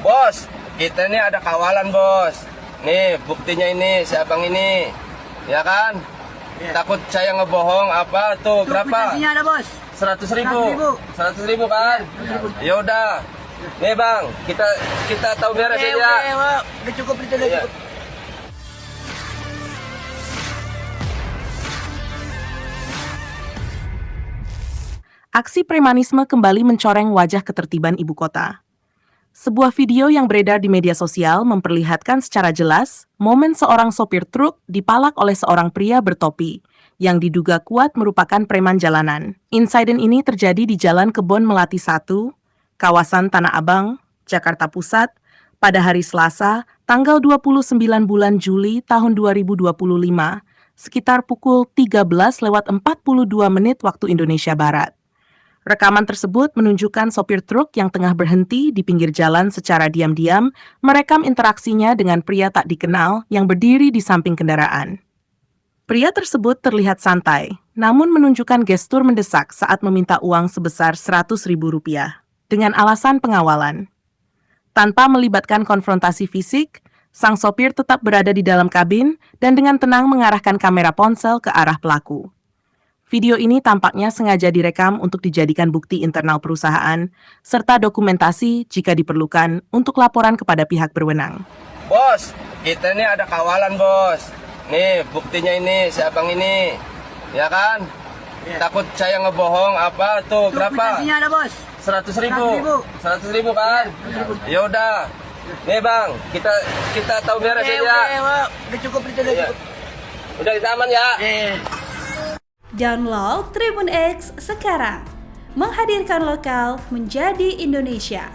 Bos, kita ini ada kawalan, Bos. Nih, buktinya ini, si abang ini. Ya kan? Ya. Takut saya ngebohong apa tuh, berapa? Kuitansinya ada, Bos. 100.000. 100.000 kan? Ya udah. Nih, Bang, kita tahu beresin ya. Udah cukup itu, udah Iya. cukup. Aksi premanisme kembali mencoreng wajah ketertiban ibu kota. Sebuah video yang beredar di media sosial memperlihatkan secara jelas momen seorang sopir truk dipalak oleh seorang pria bertopi yang diduga kuat merupakan preman jalanan. Insiden ini terjadi di Jalan Kebon Melati 1, kawasan Tanah Abang, Jakarta Pusat, pada hari Selasa, tanggal 29 bulan Juli tahun 2025, sekitar pukul 13:42 waktu Indonesia Barat. Rekaman tersebut menunjukkan sopir truk yang tengah berhenti di pinggir jalan secara diam-diam merekam interaksinya dengan pria tak dikenal yang berdiri di samping kendaraan. Pria tersebut terlihat santai, namun menunjukkan gestur mendesak saat meminta uang sebesar Rp100.000 dengan alasan pengawalan. Tanpa melibatkan konfrontasi fisik, sang sopir tetap berada di dalam kabin dan dengan tenang mengarahkan kamera ponsel ke arah pelaku. Video ini tampaknya sengaja direkam untuk dijadikan bukti internal perusahaan, serta dokumentasi jika diperlukan untuk laporan kepada pihak berwenang. Bos, kita ini ada kawalan, Bos. Nih, buktinya ini, si abang ini. Ya kan? Ya. Takut saya ngebohong apa tuh, berapa? Kuitansinya ada, Bos. 100.000. 100.000 kan? Ya udah. Nih, Bang, kita tahu beresin ya. Udah cukup itu, udah Iya. cukup. Udah kita aman ya. Download Tribun X sekarang. Menghadirkan lokal menjadi Indonesia.